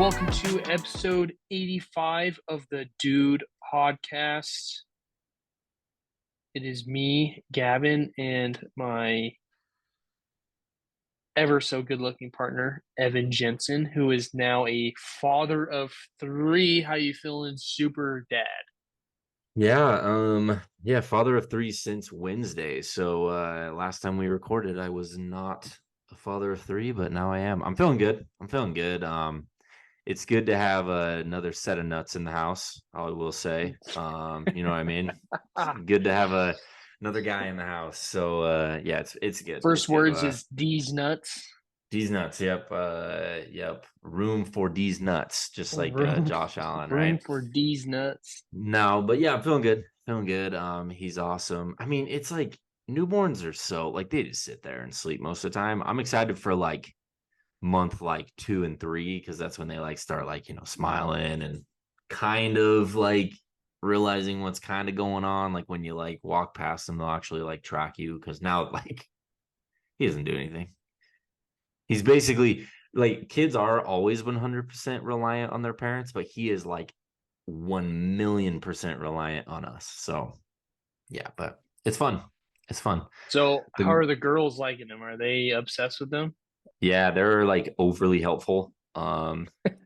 welcome to episode 85 of the Dude Podcast. It is me, Gavin, and my ever so good-looking partner, Evan Jensen, who is now a father of three. How you feeling, super dad? Yeah, father of three since Wednesday. So last time we recorded, I was not a father of three, but now I am. I'm feeling good. It's good to have another set of nuts in the house, I will say. You know what I mean? It's good to have another guy in the house. So yeah, it's good. It's First good. words is D's nuts. D's nuts, yep. Yep. Room for D's nuts, just like Room, Josh Allen, room right? for D's nuts. No, but yeah, I'm feeling good. Feeling good. He's awesome. I mean, it's like newborns are so like they just sit there and sleep most of the time. I'm excited for like month like 2 and 3 because that's when they like start like smiling and kind of like realizing what's kind of going on. Like when you like walk past them, they'll actually like track you because now like he doesn't do anything. He's basically like kids are always 100% reliant on their parents, but he is like 1,000,000% reliant on us. So yeah, but it's fun. It's fun. So, how The are the girls liking them? Are they obsessed with them? Yeah, they're like overly helpful.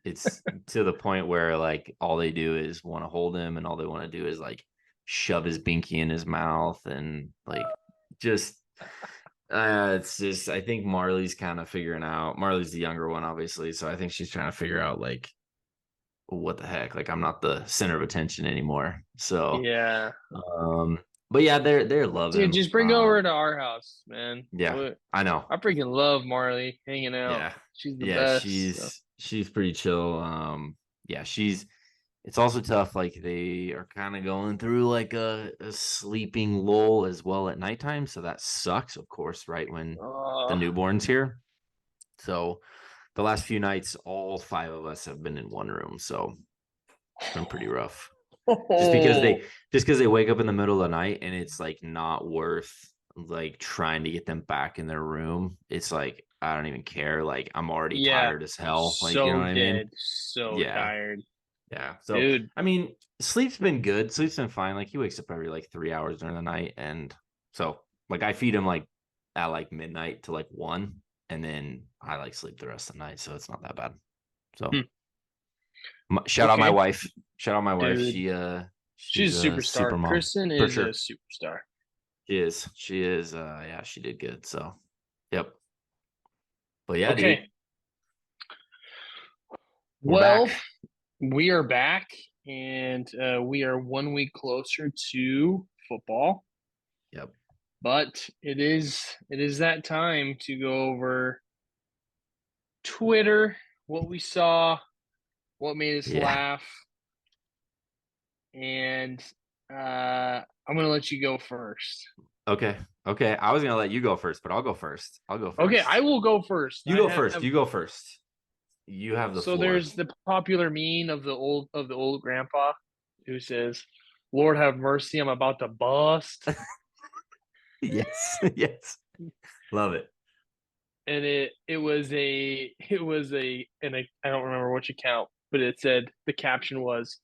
It's to the point where like all they do is want to hold him, and all they want to do is like shove his binky in his mouth, and like just it's just I think Marley's kind of figuring out. Marley's the younger one, obviously, so I think she's trying to figure out like what the heck, like I'm not the center of attention anymore. So Yeah. um but yeah, they're Dude, loving. just bring her over to our house, man. Yeah, I know. I freaking love Marley hanging out. Yeah. She's the Yeah, best. So. she's pretty chill. Yeah, she's it's also tough. Like they are kind of going through like a sleeping lull as well at nighttime. So that sucks, of course, right when the newborn's here. So the last few nights, all 5 of us have been in one room. So it's been pretty rough. Just because Oh, they wake up in the middle of the night and it's like not worth like trying to get them back in their room. It's like I don't even care. Like I'm already yeah. tired as hell. Like, you know So what I mean? dead. So Yeah. tired. Yeah. So Dude. I mean, sleep's been good. Sleep's been fine. Like he wakes up every like 3 hours during the night. And so like I feed him like at like midnight to like 1, and then I like sleep the rest of the night. So it's not that bad. So Hmm. shout out my Okay. wife. Shout out my wife. Dude. She's She's a a super superstar. mom Kristen for is a sure. superstar. She is. She is. Yeah, she did good. So, yep. But yeah, dude, Okay. we're Well, back. we are back and we are 1 week closer to football. Yep. But it is that time to go over Twitter, what we saw, what made us Yeah. laugh, and I'm gonna let you go first. Okay. Okay. I was gonna let you go first, but I'll go first. I'll go Okay, I first. will go first. You I go first. have You go first. You have the so floor. there's the popular meme of the old grandpa who says, "Lord have mercy, I'm about to bust," Yes. Yes. Love it. and it was a and I don't remember which account, but it said the caption was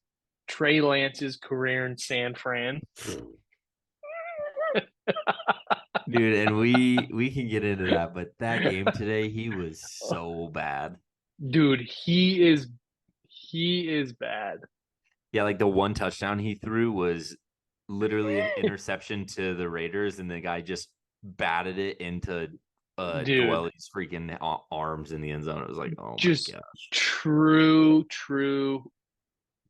Trey Lance's career in San Fran. Dude, and we can get into that, but that game today, he was so bad. Dude, he is bad. Yeah, like the one touchdown he threw was literally an interception to the Raiders, and the guy just batted it into Dude, Dwelly's freaking arms in the end zone. It was like, oh my just gosh. true,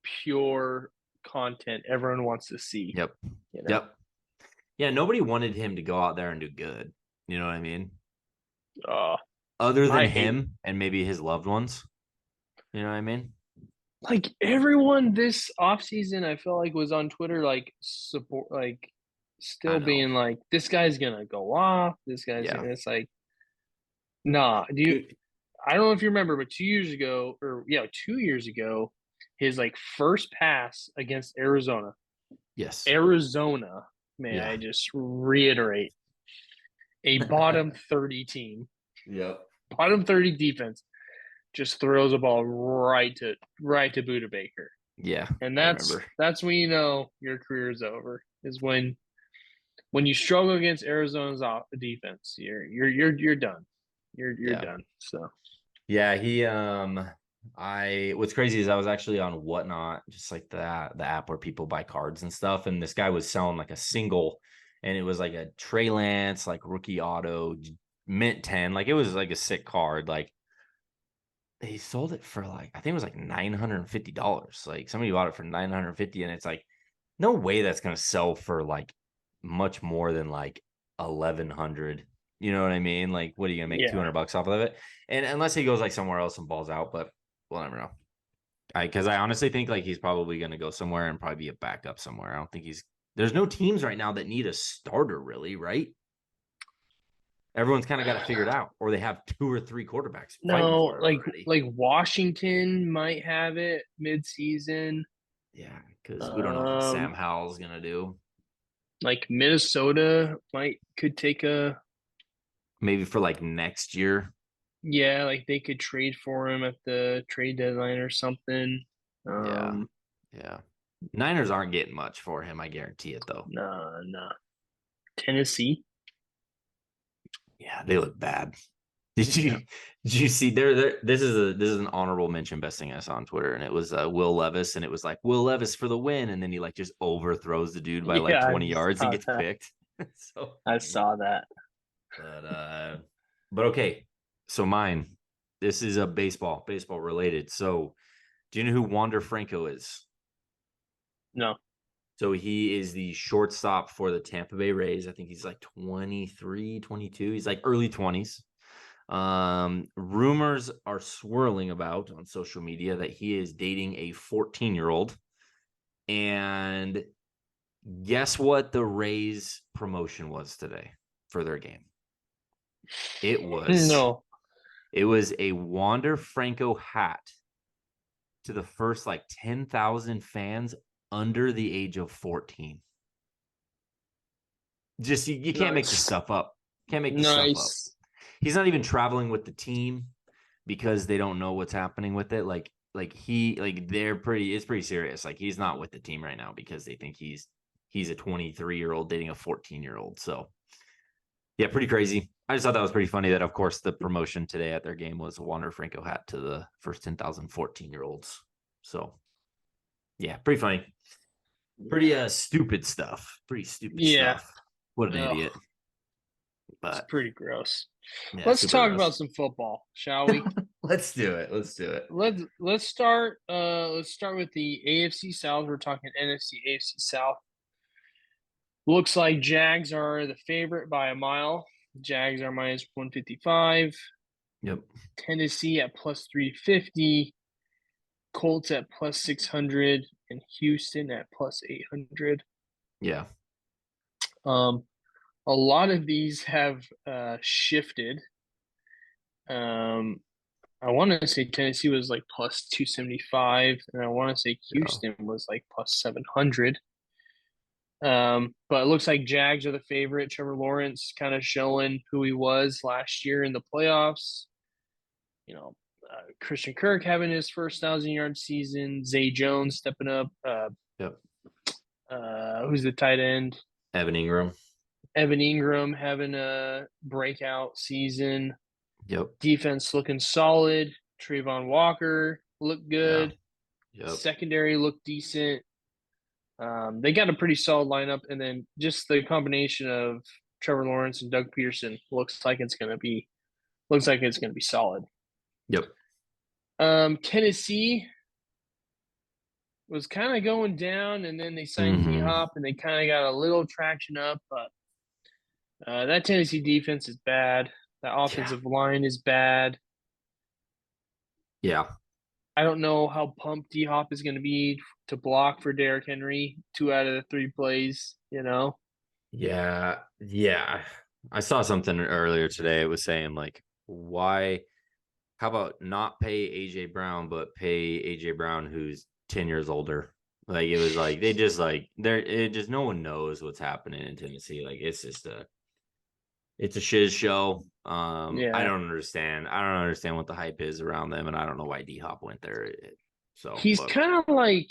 pure content everyone wants to see, Yep. you know? Yep. Yeah, nobody wanted him to go out there and do good. You know what I mean? Uh, Other than I hate him and maybe his loved ones. You know what I mean? like everyone this offseason I feel like was on Twitter like support like I still know. being like this guy's gonna go off, this guy's Yeah. gonna it's like nah, Dude. I don't know if you remember, but 2 years ago, or yeah, 2 years ago, his like first pass against Arizona. Yes. Arizona, may I Yeah. just reiterate, a bottom 30 team, Yep. bottom 30 defense. just throws a ball right to Buda Baker. Yeah, And I that's remember. that's when you know your career is over. Is when you struggle against Arizona's defense. You're done. You're Yeah. done. So Yeah, what's crazy is I was actually on Whatnot, just like the app where people buy cards and stuff, and this guy was selling like a single, and it was like a Trey Lance like rookie auto mint 10, like it was like a sick card. Like he sold it for like I think it was like $950. Like somebody bought it for 950, and it's like no way that's gonna sell for like much more than like 1100. You know what I mean? Like, what are you gonna make yeah. $200 off of it? And unless he goes like somewhere else and balls out, but we'll never know. Because I honestly think like he's probably gonna go somewhere and probably be a backup somewhere. I don't think there's no teams right now that need a starter, really, right? Everyone's kind of got to figure it out, or they have two or three quarterbacks fighting No, for it already. like Washington might have it mid-season. Yeah, because we don't know what Um, Sam Howell's gonna do. like Minnesota could take a Maybe for like next year. yeah, like they could trade for him at the trade deadline or something. Yeah, Um, yeah. Niners aren't getting much for him. I guarantee it, though. nah, nah. Tennessee. Yeah, they look bad. Did Yeah. you did you see there? This is an honorable mention best thing I saw on Twitter, and it was Will Levis, and it was like Will Levis for the win, and then he like just overthrows the dude by like Yeah, I 20 yards and saw gets that. picked. So I funny. saw that. But but okay. So mine, this is a baseball related. So do you know who Wander Franco is? No. So he is the shortstop for the Tampa Bay Rays. I think he's like 23, 22. He's like early 20s. Rumors are swirling about on social media that he is dating a 14-year-old. And guess what the Rays promotion was today for their game? It was No. it was a Wander Franco hat to the first like 10,000 fans under the age of 14. Just you can't make this Nice. stuff up. Can't make this stuff up. Nice. He's not even traveling with the team because they don't know what's happening with it. They're pretty it's pretty serious. Like he's not with the team right now because they think he's a 23-year-old dating a 14-year-old. So yeah, pretty crazy. I just thought that was pretty funny that of course the promotion today at their game was a Wander Franco hat to the first 10,000 14-year-olds. So yeah, pretty funny. Pretty stupid stuff. Pretty stupid Yeah. stuff. What an Ugh, idiot. it's But pretty gross. yeah, Let's super talk about gross. some football, shall we? Let's do it. Let's do it. Let's start with the AFC South. We're talking NFC AFC South. Looks like Jags are the favorite by a mile. Jags are minus 155. Yep. Tennessee at plus 350. Colts at plus 600. And Houston at plus 800. Yeah. Um, a lot of these have shifted. I want to say Tennessee was like plus 275, and I want to say Yeah. Houston was like plus 700. But it looks like Jags are the favorite. Trevor Lawrence kind of showing who he was last year in the playoffs. You know, Christian Kirk having his first 1,000 yard season. Zay Jones stepping up. Yep. Who's the tight end? Evan Ingram. Evan Ingram having a breakout season. Yep. Defense looking solid. Trayvon Walker looked Yeah. good. Yep. Secondary looked decent. They got a pretty solid lineup, and then just the combination of Trevor Lawrence and Doug Peterson looks like it's gonna be solid. Yep. Tennessee was kind of going down, and then they signed D Mm-hmm. Hop, and they kind of got a little traction up, but that Tennessee defense is bad. That Yeah. offensive line is bad. Yeah. I don't know how pumped D Hop is going to be to block for Derrick Henry 2 out of the 3 plays. Yeah. Yeah. I saw something earlier today. It was saying like, why how about not pay AJ Brown, but pay AJ Brown who's 10 years older? Like it was like they just like they're it just no one knows what's happening in Tennessee. Like it's just It's a shiz show. I Yeah. don't understand. I don't understand what the hype is around them, and I don't know why D Hop went there. So, He's but kind of like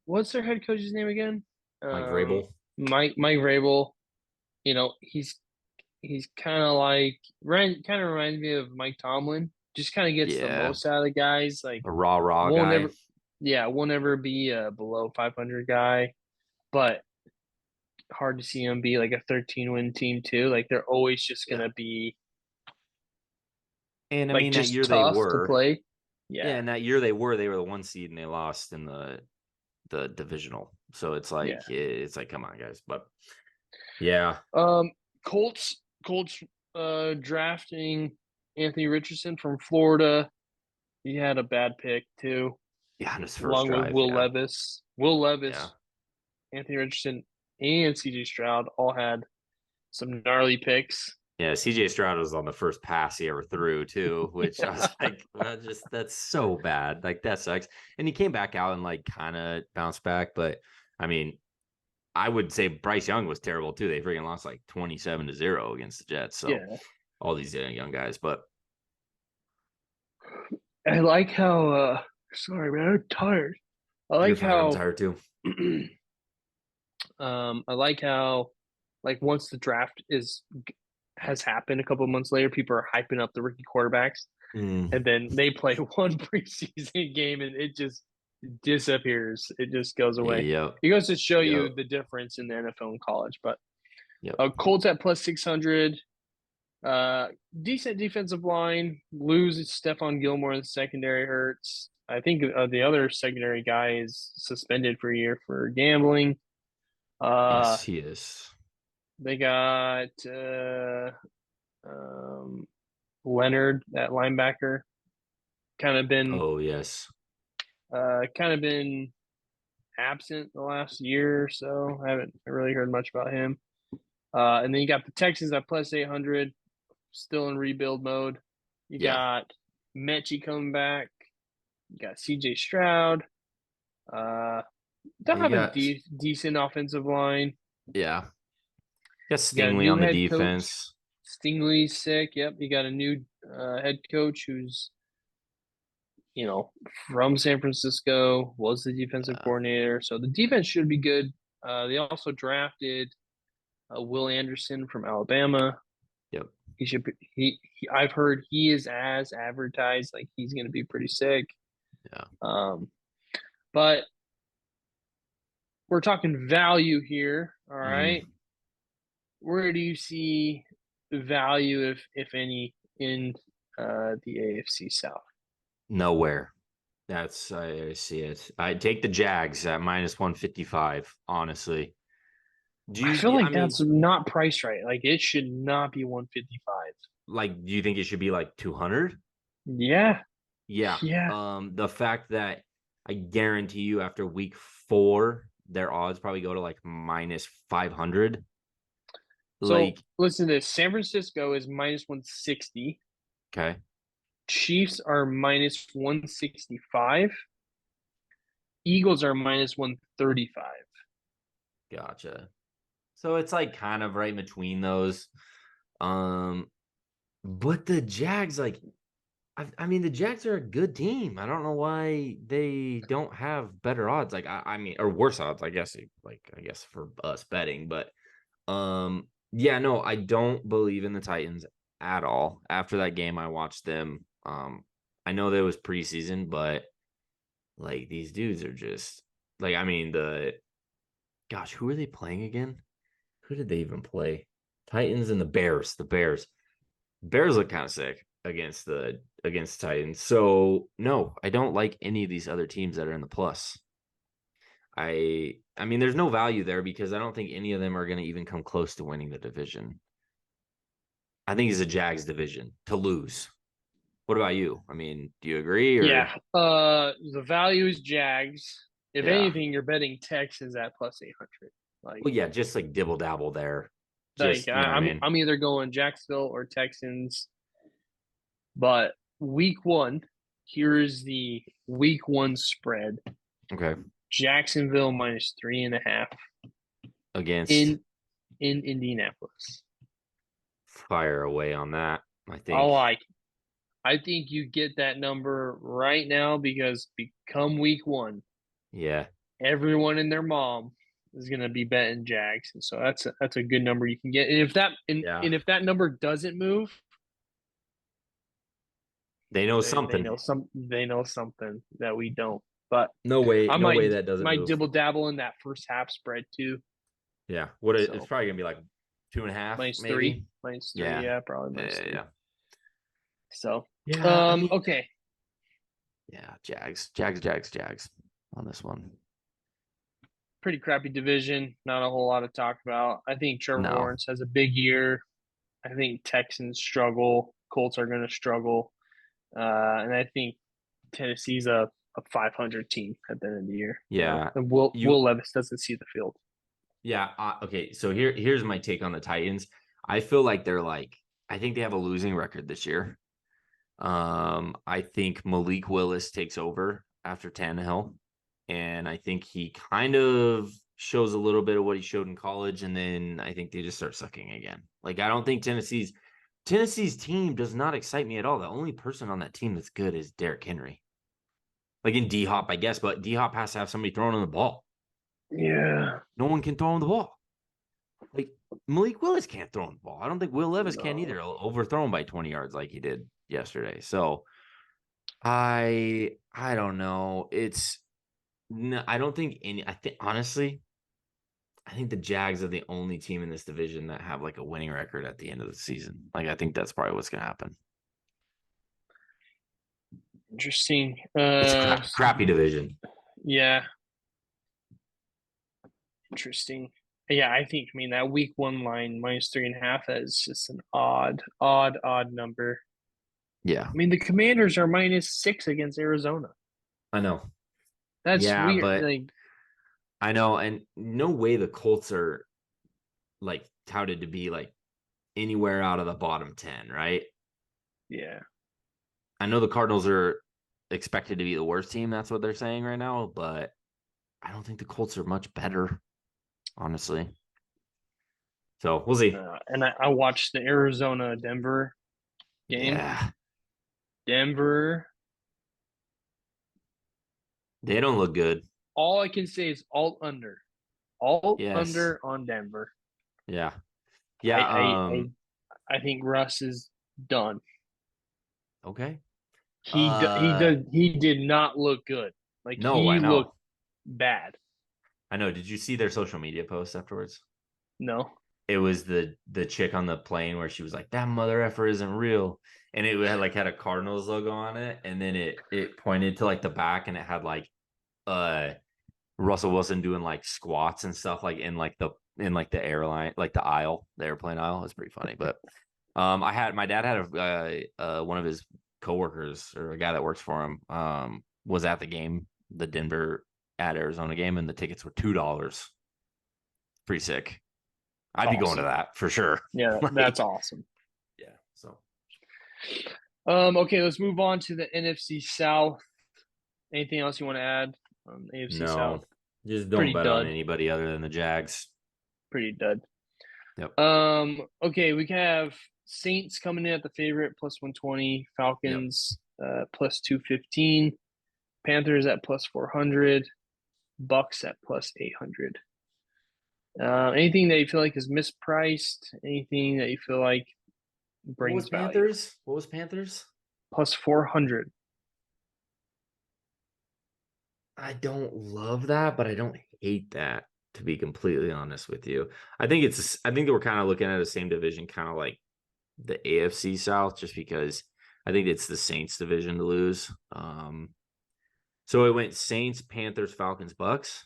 what's their head coach's name again? Mike Vrabel, Mike Vrabel. You know, he's kind of like kind of reminds me of Mike Tomlin. Just kind of gets the yeah, most out of the guys. Like a raw won't guy. ever, yeah, won't ever be a below 500 guy, but hard to see him be like a 13-win team too. Like they're always just Yeah, gonna be and I like mean that just year they tough to were, play. yeah, Yeah, and that year they were the 1 seed and they lost in the divisional. So yeah. it's like come on guys, but yeah, Um, Colts drafting Anthony Richardson from Florida. He had a bad pick too, yeah, on his first along with drive, Will yeah, Levis. Will yeah. Levis, Anthony Richardson, and CJ Stroud all had some gnarly picks. Yeah, CJ Stroud was on the first pass he ever threw too, which I was like, well, just that's so bad. Like that sucks. And he came back out and like kind of bounced back, but I mean, I would say Bryce Young was terrible too. They freaking lost like 27-0 against the Jets. So Yeah, all these young guys, but I like how. Sorry, man, I'm tired. I you're like fine. I'm how. tired too. I like how, like once the draft is has happened a couple of months later, people are hyping up the rookie quarterbacks, Mm, and then they play one preseason game and it just disappears. It just goes away. yep. It goes to show Yep. you the difference in the NFL and college. But Yep. Colts at plus 600. Uh, Decent defensive line. Lose Stephon Gilmore in the secondary hurts. I think the other secondary guy is suspended for a year for gambling. Uh, Yes, he is. they got Leonard, that linebacker, kind of been Oh, yes. kind of been absent the last year or so. I haven't really heard much about him. And then you got the Texans at plus 800, still in rebuild mode. You Yeah. got Mechie coming back. You got CJ Stroud. Uh, they'll You have a got, decent offensive line. yeah. You got You got a Stingley new on the head coach. defense. Stingley's sick. Yep. You got a new head coach who's, from San Francisco, was the defensive Yeah. coordinator. So the defense should be good. They also drafted Will Anderson from Alabama. Yep. He should be, I've heard he is as advertised, like he's going to be pretty sick. Yeah. But we're talking value here. All right. Mm. Where do you see the value, if any, in the AFC South? Nowhere. I see it. I take the Jags at minus 155, honestly. I feel I like mean, that's not priced right. Like it should not be 155. like, do you think it should be like 200? Yeah. Yeah. Yeah. The fact that I guarantee you after week 4, their odds probably go to like minus 500. So Like, listen to this. San Francisco is minus 160. okay, Chiefs are minus 165. Eagles are minus 135. gotcha. So it's like kind of right between those. Um, but the Jags, like, I mean, the Jags are a good team. I don't know why they don't have better odds. Like, I mean, or worse odds, I guess. I guess for us betting, but yeah, no, I don't believe in the Titans at all. After that game, I watched them. I know that was preseason, but like these dudes are just like, I mean, who are they playing again? Who did they even play? Titans and the Bears. The Bears look kind of sick against Titans. So no, I don't like any of these other teams that are in the plus. I mean, there's no value there because I don't think any of them are going to even come close to winning the division. I think it's a Jags division to lose. What about you? I mean, do you agree or Yeah. The value is Jags. If yeah? anything, you're betting Texans at plus 800. Like, Well, yeah, just like dibble dabble there. like Just, you know what I I'm mean? I'm either going Jacksonville or Texans. But week one, here is the week one spread. Okay. Jacksonville minus 3.5 Against in Indianapolis. fire away on that. I I think, like. I think you get that number right now because become week one, yeah, everyone and their mom is going to be betting Jags, and so that's a good number you can get. And if that yeah, and if that number doesn't move, they know they something. know something that we don't. But I No way might that doesn't might move. dibble dabble in that first half spread too. Yeah, it's So probably gonna be like 2.5, maybe. minus three, Yeah, yeah, probably yeah, minus yeah, three. yeah. So, Yeah, I mean, okay, yeah, Jags on this one. pretty crappy division. Not a whole lot to talk about. I think Trevor No, Lawrence has a big year. I think Texans struggle. Colts are going to struggle, and I think Tennessee's a 500 team at the end of the year. yeah, And Will you, Levis doesn't see the field. yeah. Okay, so here's my take on the Titans. I feel like I think they have a losing record this year. I think Malik Willis takes over after Tannehill, and I think he kind of shows a little bit of what he showed in college, and then I think they just start sucking again. Like I don't think Tennessee's team does not excite me at all. The only person on that team that's good is Derrick Henry. Like in D Hop, I guess, but D Hop has to have somebody throwing him the ball. Yeah, No one can throw him the ball. Like Malik Willis can't throw him the ball. I don't think Will Levis can no. either. Overthrow him by 20 yards like he did yesterday. So I don't know. It's no, I don't think any. I think honestly, I think the Jags are the only team in this division that have like a winning record at the end of the season. Like I think that's probably what's gonna happen. Interesting. It's a crappy division. Yeah, interesting. Yeah, I think. I mean, that week one line minus 3.5. That is just an odd number. Yeah, I mean, the Commanders are -6 against Arizona. I know. That's Yeah, weird. but Like, I know, and no way the Colts are like touted to be like anywhere out of the bottom 10, right? yeah, I know the Cardinals are expected to be the worst team. That's what they're saying right now, but I don't think the Colts are much better, honestly. So we'll see. and I watched the Arizona Denver game. Yeah, Denver. they don't look good. All I can say is alt Yes. under on Denver. Yeah. I Yeah. I I, I think Russ is done. Okay. He he did not look good. Like No, I he know. looked bad. I know. Did you see their social media post afterwards? No. It was the chick on the plane where she was like, "That mother effer isn't real," and it had a Cardinals logo on it, and then it pointed to like the back, and it had like uh Russell Wilson doing like squats and stuff like in like the airline, like the airplane aisle. It's pretty funny. But I had my dad had one of his coworkers or a guy that works for him was at the game, the Denver at Arizona game, and the tickets were $2. Pretty sick. I'd be going to Awesome. that for sure. Yeah, that's Like, awesome. yeah. So Okay, let's move on to the NFC South. Anything else you want to add on AFC South? no, just don't Pretty bet on dud. anybody other than the Jags. Pretty dud. Yep. Okay, we can have Saints coming in at the favorite +120, Yep. Falcons +215, Panthers at +400, Bucks at +800. Anything that you feel like is mispriced? Anything that you feel like What was brings value? Panthers? What was Panthers? +400. I don't love that, but I don't hate that, to be completely honest with you. I think that we're kind of looking at the same division, kind of like the AFC South, just because I think it's the Saints division to lose. So it went Saints, Panthers, Falcons, Bucks.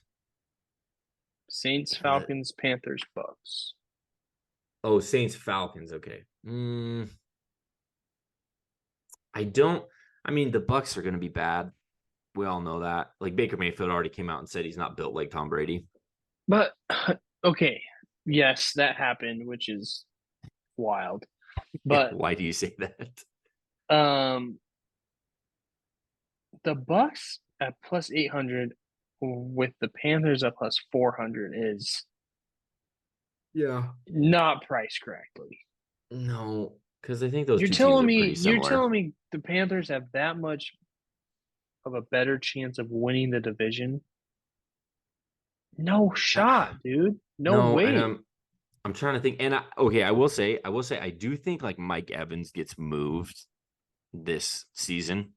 Saints, Uh, Falcons, Panthers, Bucks. oh, Saints, Falcons. Okay. I don't. I mean, the Bucks are going to be bad. We all know that. Like Baker Mayfield already came out and said he's not built like Tom Brady. But okay, yes, that happened, which is wild. But Why do you say that? um the Bucks at +800 with the Panthers at +400 is Yeah. not priced correctly. No, because I think those You're two teams telling are me pretty you're similar. telling me the Panthers have that much of a better chance of winning the division? No shot, dude. No No, and way. I'm trying to think. And I will say, I do think like Mike Evans gets moved this season.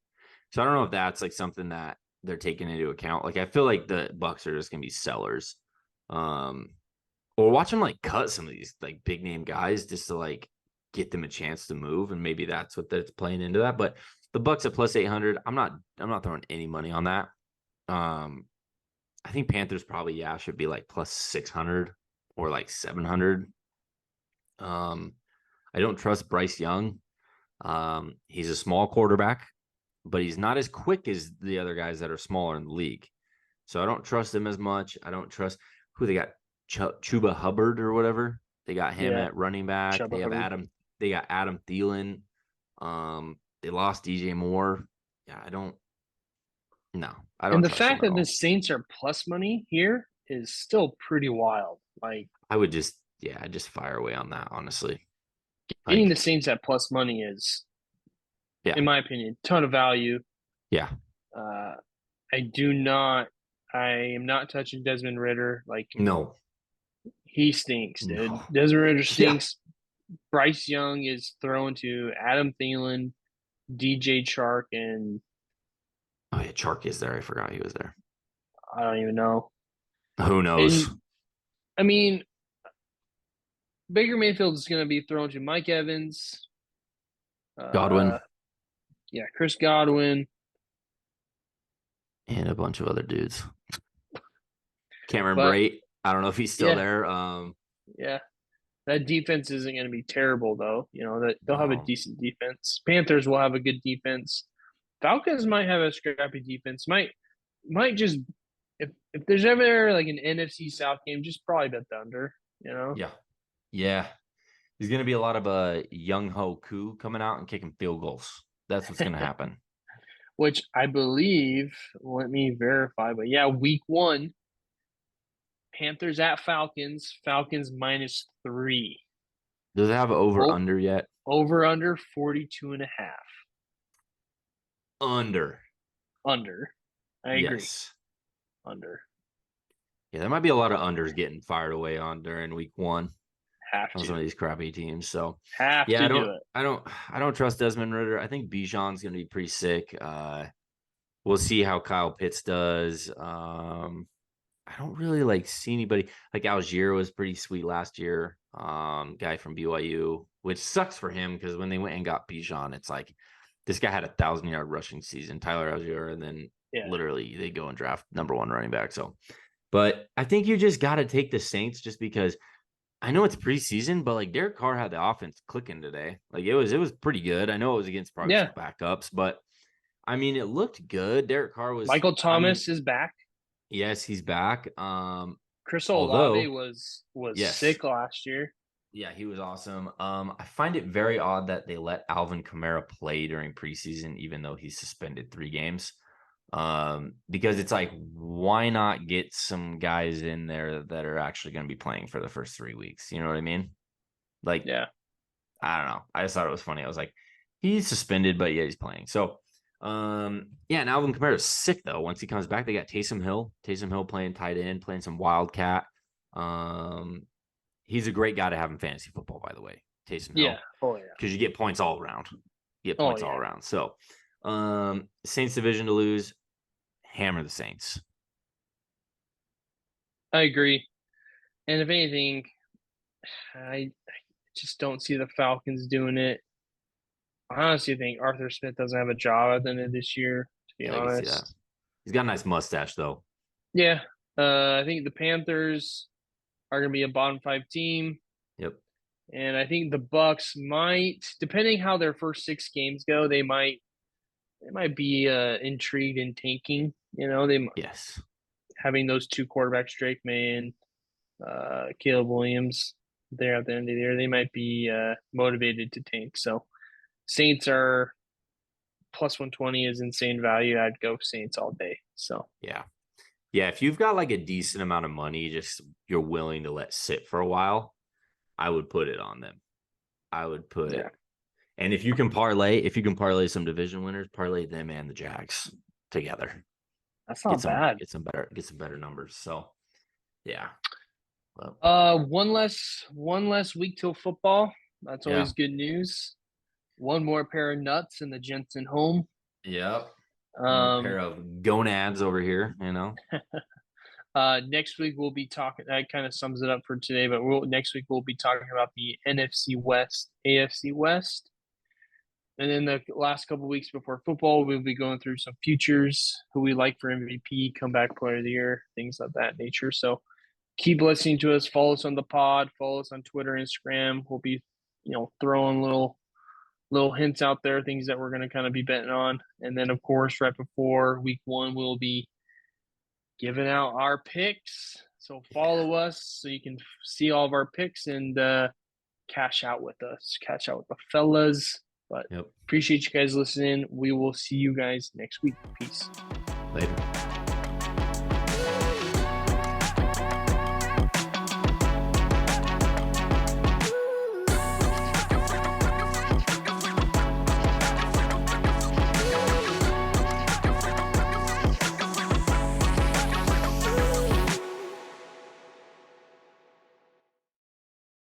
So I don't know if that's like something that they're taking into account. Like I feel like the Bucks are just gonna be sellers. Um, or watch them like cut some of these like big name guys just to like get them a chance to move, and maybe that's what that's playing into that. But the Bucks at plus 800, I'm not throwing any money on that. Um, I think Panthers probably should be like plus 600 or like 700. Um, I don't trust Bryce Young. He's a small quarterback, but he's not as quick as the other guys that are smaller in the league. So I don't trust him as much. I don't trust who they got, Chuba Hubbard or whatever. They got him Yeah, at running back. Chuba Hubbard. They got Adam Thielen. They lost DJ Moore. Yeah, I And don't the trust them fact at that the all. Saints are plus money here is still pretty wild. Like I would just fire away on that, honestly. getting the Like, Saints at plus money is, yeah, in my opinion, ton of value. yeah, Uh, I do not. I am not touching Desmond Ritter. Like no, he stinks, dude. no, Desmond Ritter yeah. stinks. Bryce Young is thrown to Adam Thielen, DJ Chark, and Oh yeah, Chark is there. I forgot he was there. I don't even know. Who knows? And I mean, Baker Mayfield is going to be thrown to Mike Evans. Godwin Uh, yeah, Chris Godwin. and a bunch of other dudes. Cameron But Brate. I don't know if he's still yeah, there. yeah, that defense isn't going to be terrible though. You know that they'll have a No. decent defense. Panthers will have a good defense. Falcons might have a scrappy defense. Might just if there's ever like an NFC South game, just probably bet the under. You know, Yeah. Yeah. There's gonna be a lot of young Ho Koo coming out and kicking field goals. That's what's gonna happen. which I believe. Let me verify, but yeah, week one, Panthers at Falcons. Falcons -3. Does it have over Oh, under yet? over under 42 and a half. Under. Under. I agree. Yes. Under. Yeah, there might be a lot of unders getting fired away on during week one Have on some to. of these crappy teams. So Have yeah, to do it. I don't trust Desmond Ritter. I think Bijan's gonna be pretty sick. We'll see how Kyle Pitts does. I don't really like see anybody like Algier was pretty sweet last year. Guy from BYU, which sucks for him because when they went and got Bijan, it's like this guy had 1,000-yard rushing season, Tyler Algier, and then Yeah. literally they go and draft number one running back. So, but I think you just got to take the Saints just because I know it's preseason, but like Derek Carr had the offense clicking today. Like it was pretty good. I know it was against probably some Yeah. backups, but I mean it looked good. Derek Carr was. Michael I mean, Thomas is back. yes, he's back. Chris Olave Although, was yes, sick last year. yeah, he was awesome. I find it very odd that they let Alvin Kamara play during preseason, even though he's suspended 3 games. Because it's like, why not get some guys in there that are actually going to be playing for the first 3 weeks? You know what I mean? Like, Yeah. I don't know. I just thought it was funny. I was like, he's suspended, but yeah, he's playing. So, yeah, and Alvin Kamara is sick though. Once he comes back, they got Taysom Hill. Taysom Hill playing tight end, playing some wildcat. Um, he's a great guy to have in fantasy football, by the way, Taysom Yeah. Hill, Oh yeah. because you get points all around. You get Oh points all yeah. around. So, Saints division to lose, hammer the Saints. I agree. And if anything, I just don't see the Falcons doing it. I honestly think Arthur Smith doesn't have a job at the end of this year, to be Yeah, I can see that. honest. He's got a nice mustache though. Yeah. I think the Panthers are going to be a bottom five team. Yep. And I think the Bucks might, depending how their first 6 games go, they might be intrigued in tanking. You know, they Yes. having those two quarterbacks, Drake May and Caleb Williams, there at the end of the year, they might be motivated to tank. So Saints are plus 120 is insane value. I'd go Saints all day. So Yeah. Yeah. If you've got like a decent amount of money, just you're willing to let sit for a while, I would put it on them. I would put. Yeah. And if you can parlay some division winners, parlay them and the Jags together. That's not bad. Get some better numbers. So yeah. Well, one less week till football. That's always good news. One more pair of nuts in the Jensen home. Yep. One pair of gonads over here, Next week we'll be talking. That kind of sums it up for today. But next week we'll be talking about the NFC West, AFC West, and then the last couple weeks before football, we'll be going through some futures, who we like for MVP, comeback player of the year, things of that nature. So keep listening to us. Follow us on the pod. Follow us on Twitter, Instagram. We'll be, throwing little hints out there, things that we're going to kind of be betting on. And then, of course, right before week 1, we'll be giving out our picks. So follow us so you can see all of our picks and cash out with us, catch out with the fellas. But appreciate you guys listening. We will see you guys next week. Peace. Later.